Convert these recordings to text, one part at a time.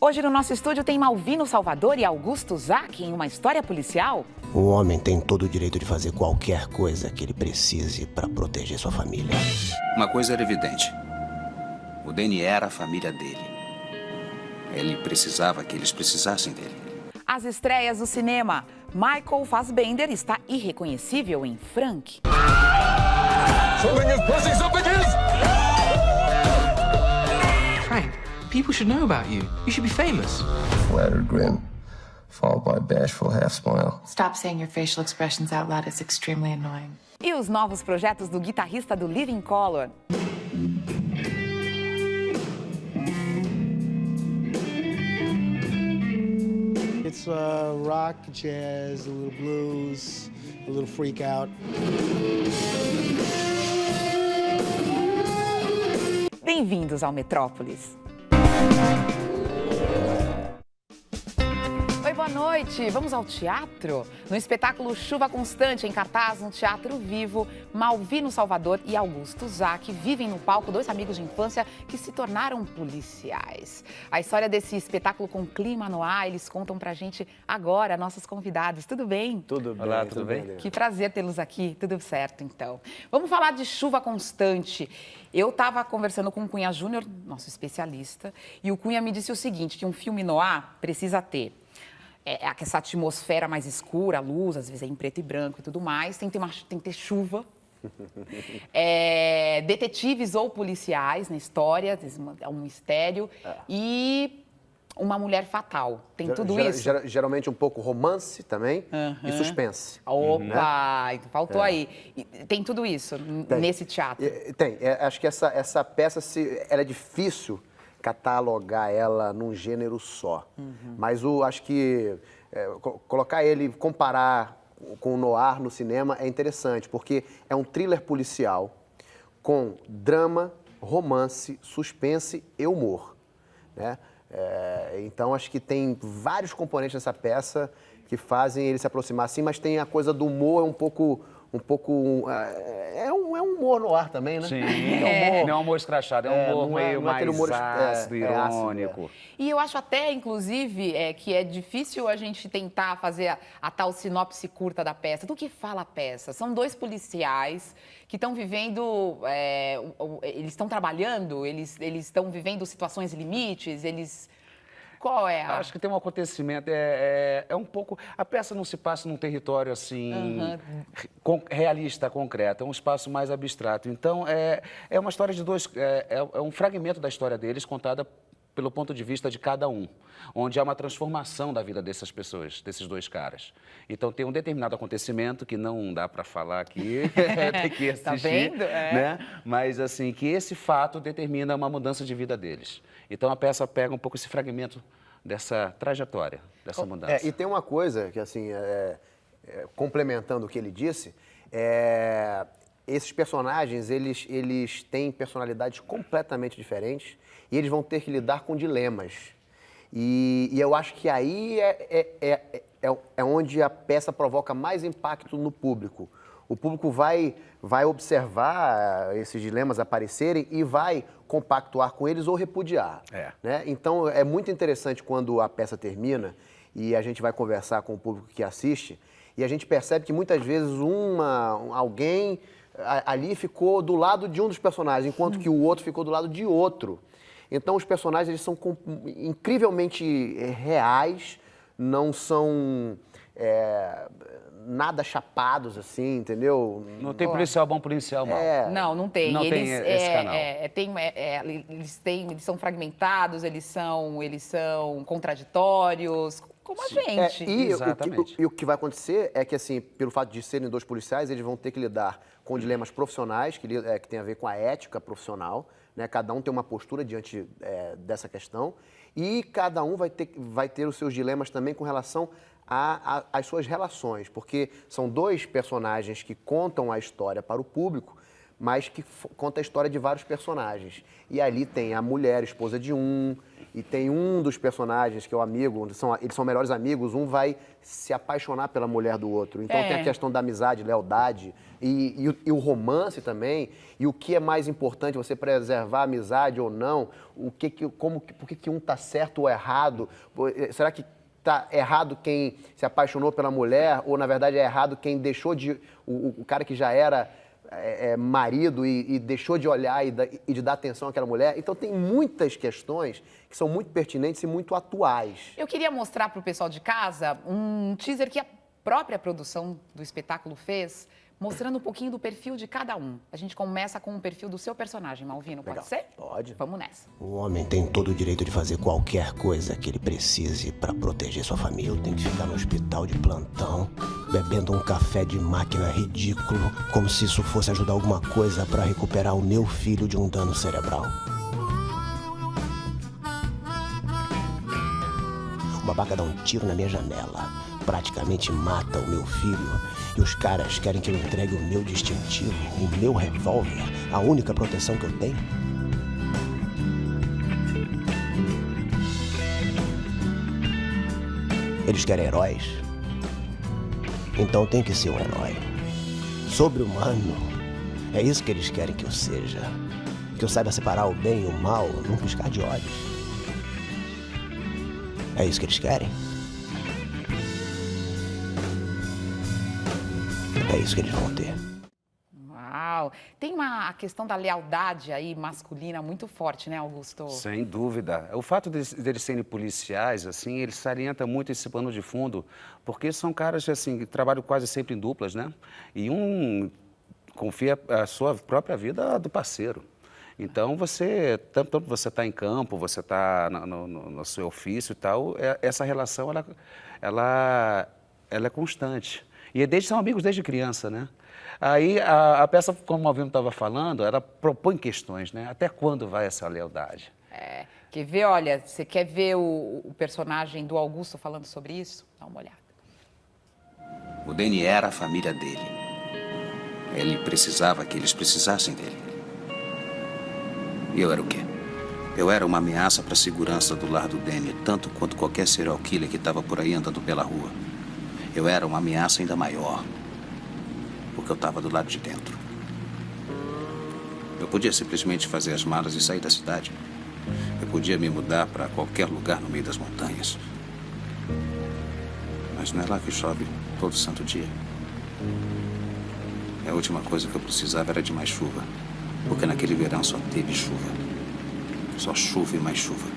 Hoje no nosso estúdio tem Malvino Salvador e Augusto Zac em uma história policial. O homem tem todo o direito de fazer qualquer coisa que ele precise para proteger sua família. Uma coisa era evidente. O Danny era a família dele. Ele precisava que eles precisassem dele. As estreias do cinema. Michael Fassbender está irreconhecível em Frank. Frank, people should know about you. You should be famous. Flattered grin, followed by a bashful half smile. Stop saying your facial expressions out loud. It's extremely annoying. E os novos projetos do guitarrista do Living Colour. It's rock, jazz, a little blues, a little freak out. Bem-vindos ao Metrópolis. Oi, boa noite. Vamos ao teatro? No espetáculo Chuva Constante, em cartaz no Teatro Vivo, Malvino Salvador e Augusto Zac vivem no palco dois amigos de infância que se tornaram policiais. A história desse espetáculo com clima no ar, eles contam pra gente agora, nossos convidados. Tudo bem? Tudo bem. Olá, tudo bem? Que prazer tê-los aqui. Tudo certo, então. Vamos falar de Chuva Constante. Eu estava conversando com o Cunha Júnior, nosso especialista, e o Cunha me disse o seguinte, que um filme noir precisa ter essa atmosfera mais escura, a luz, às vezes é em preto e branco e tudo mais, tem que ter chuva, detetives ou policiais na história, é um mistério, e uma mulher fatal. Tem tudo isso? Geralmente um pouco romance também e suspense. Opa, então faltou aí. E tem tudo isso nesse teatro? Tem. Acho que essa peça, ela é difícil catalogar ela num gênero só. Mas acho que colocar ele, comparar com o noir no cinema é interessante, porque é um thriller policial com drama, romance, suspense e humor, né? Então, acho que tem vários componentes nessa peça que fazem ele se aproximar assim, mas tem a coisa do humor, é um humor no ar também, né? Sim, humor, não é um humor escrachado, é um humor meio não é aquele mais humor ácido, irônico. ácido, E eu acho até, inclusive, que é difícil a gente tentar fazer a tal sinopse curta da peça. Do que fala a peça? São dois policiais que estão vivendo, eles estão trabalhando, eles estão vivendo situações limites, Qual é Acho que tem um acontecimento, é um pouco... A peça não se passa num território, assim, realista, concreto, é um espaço mais abstrato. Então, é uma história de dois... É um fragmento da história deles contada pelo ponto de vista de cada um, onde há uma transformação da vida dessas pessoas, desses dois caras. Então, tem um determinado acontecimento que não dá para falar aqui, tem que assistir, tá vendo? né? Mas, assim, que esse fato determina uma mudança de vida deles. Então, a peça pega um pouco esse fragmento dessa trajetória, dessa mudança. E tem uma coisa que, assim, complementando o que ele disse, esses personagens, eles têm personalidades completamente diferentes e eles vão ter que lidar com dilemas. E eu acho que aí é onde a peça provoca mais impacto no público. O público vai observar esses dilemas aparecerem e vai compactuar com eles ou repudiar. Né? Então, é muito interessante quando a peça termina e a gente vai conversar com o público que assiste e a gente percebe que muitas vezes alguém ali ficou do lado de um dos personagens, enquanto que o outro ficou do lado de outro. Então, os personagens eles são incrivelmente reais, não são nada chapados, assim, entendeu? Não tem policial bom, policial mau. Não tem. Não tem esse canal. Eles são fragmentados, eles são contraditórios, como a gente. Exatamente. E o que vai acontecer é que, assim, pelo fato de serem dois policiais, eles vão ter que lidar com dilemas profissionais, que tem a ver com a ética profissional, né? Cada um tem uma postura diante dessa questão e cada um vai ter os seus dilemas também com relação às suas relações, porque são dois personagens que contam a história para o público, mas que conta a história de vários personagens. E ali tem a mulher, esposa de um, E tem um dos personagens que é o amigo, eles são melhores amigos, um vai se apaixonar pela mulher do outro. Então tem a questão da amizade, lealdade e o romance também. E o que é mais importante, você preservar a amizade ou não, por que um tá certo ou errado? Será que tá errado quem se apaixonou pela mulher ou, na verdade, é errado quem deixou de... O cara que já era marido e deixou de olhar e de dar atenção àquela mulher. Então, tem muitas questões que são muito pertinentes e muito atuais. Eu queria mostrar para o pessoal de casa um teaser que a própria produção do espetáculo fez, mostrando um pouquinho do perfil de cada um. A gente começa com o perfil do seu personagem, Malvino, pode ser? Pode. Vamos nessa. Um homem tem todo o direito de fazer qualquer coisa que ele precise para proteger sua família. Eu tenho que ficar no hospital de plantão, bebendo um café de máquina ridículo, como se isso fosse ajudar alguma coisa para recuperar o meu filho de um dano cerebral. O babaca dá um tiro na minha janela, praticamente mata o meu filho. E os caras querem que eu entregue o meu distintivo, o meu revólver, a única proteção que eu tenho. Eles querem heróis? Então tem que ser um herói. Sobre-humano. É isso que eles querem que eu seja. Que eu saiba separar o bem e o mal num piscar de olhos. É isso que eles querem? É isso que eles vão ter. Uau! Tem a questão da lealdade aí masculina muito forte, né, Augusto? Sem dúvida. O fato deles serem policiais, assim, eles salientam muito esse pano de fundo, porque são caras, assim, que trabalham quase sempre em duplas, né? E um confia a sua própria vida do parceiro. Então, tanto você está em campo, você está no seu ofício e tal, essa relação, ela é constante. E eles são amigos desde criança, né? Aí a peça, como o Malvino estava falando, ela propõe questões, né? Até quando vai essa lealdade? Quer ver, olha, você quer ver o personagem do Augusto falando sobre isso? Dá uma olhada. O Danny era a família dele. Ele precisava que eles precisassem dele. E eu era o quê? Eu era uma ameaça para a segurança do lar do Danny, tanto quanto qualquer serial killer que estava por aí andando pela rua. Eu era uma ameaça ainda maior, porque eu estava do lado de dentro. Eu podia simplesmente fazer as malas e sair da cidade. Eu podia me mudar para qualquer lugar no meio das montanhas. Mas não é lá que chove todo santo dia. E a última coisa que eu precisava era de mais chuva, porque naquele verão só teve chuva. Só chuva e mais chuva.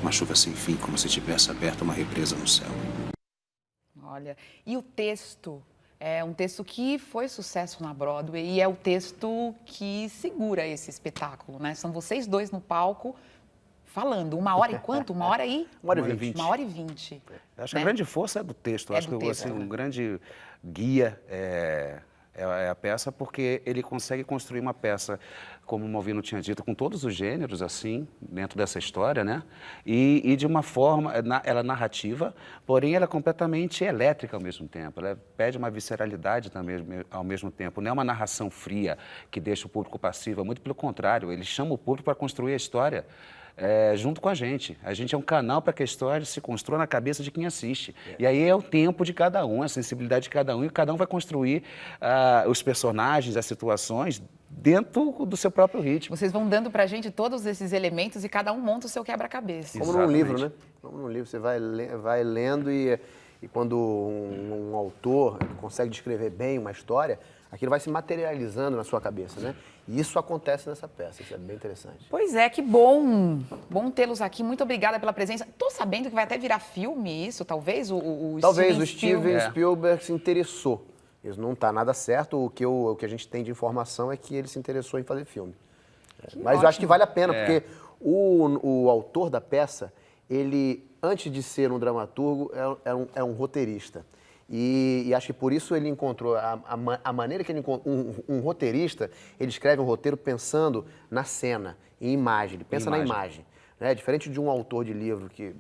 Uma chuva sem fim, como se tivesse aberto uma represa no céu. Olha, e o texto é um texto que foi sucesso na Broadway e é o texto que segura esse espetáculo, né? São vocês dois no palco falando. 1h e quanto? 1h e... 1h20. 1h20. Eu acho que a grande força é do texto. Eu acho que texto, assim, né? um grande guia é a peça, porque ele consegue construir uma peça, como o Malvino tinha dito, com todos os gêneros, assim, dentro dessa história, né? E de uma forma, ela é narrativa, porém ela é completamente elétrica ao mesmo tempo. Ela pede uma visceralidade também ao mesmo tempo. Não é uma narração fria que deixa o público passivo, muito pelo contrário, ele chama o público para construir a história. Junto com a gente. A gente é um canal para que a história se construa na cabeça de quem assiste. E aí é o tempo de cada um, a sensibilidade de cada um, e cada um vai construir os personagens, as situações, dentro do seu próprio ritmo. Vocês vão dando pra gente todos esses elementos e cada um monta o seu quebra-cabeça. Como num livro, né? Como num livro, você vai lendo e quando um autor consegue descrever bem uma história, aquilo vai se materializando na sua cabeça, né? E isso acontece nessa peça, isso é bem interessante. Pois é, que bom. Bom tê-los aqui. Muito obrigada pela presença. Tô sabendo que vai até virar filme isso, talvez? Talvez o Steven Spielberg se interessou. Isso não está nada certo. O que a gente tem de informação é que ele se interessou em fazer filme. Mas eu acho que vale a pena, porque o autor da peça, ele, antes de ser um dramaturgo, é um roteirista. E acho que por isso ele encontrou a maneira que ele encontrou. Um roteirista, ele escreve um roteiro pensando na cena, em imagem, ele pensa na imagem. né? Diferente de um autor de livro que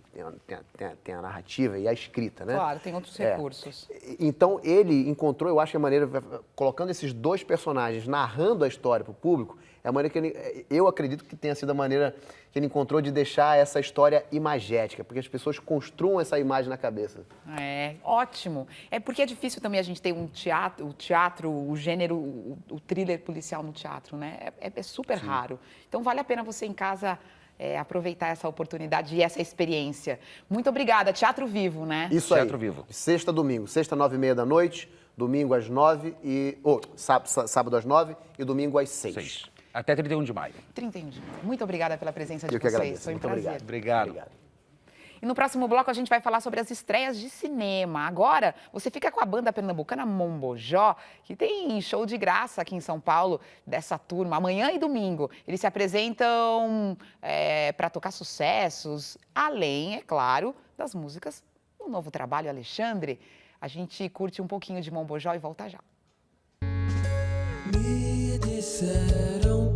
tem a narrativa e a escrita, né? Claro, tem outros recursos. Então, ele encontrou, eu acho que a maneira, colocando esses dois personagens, narrando a história para o público, é a maneira que eu acredito que tenha sido a maneira que ele encontrou de deixar essa história imagética, porque as pessoas construam essa imagem na cabeça. É, ótimo. É porque é difícil também a gente ter o teatro, o gênero, o thriller policial no teatro, né? É super raro. Então, vale a pena você em casa aproveitar essa oportunidade e essa experiência. Muito obrigada. Teatro Vivo, né? Isso aí. Teatro Vivo. Sexta, domingo. Sexta, 9h30 da noite, domingo às 9 e... sábado às 9 e domingo às 6. Até 31 de maio. 31 de maio. Muito obrigada pela presença de Eu que vocês. agradeço. Foi um Muito prazer. Obrigado. E no próximo bloco a gente vai falar sobre as estreias de cinema. Agora, você fica com a banda pernambucana Mombojó, que tem show de graça aqui em São Paulo, dessa turma, amanhã e domingo. Eles se apresentam para tocar sucessos, além, é claro, das músicas do novo trabalho Alexandre. A gente curte um pouquinho de Mombojó e volta já. Me disseram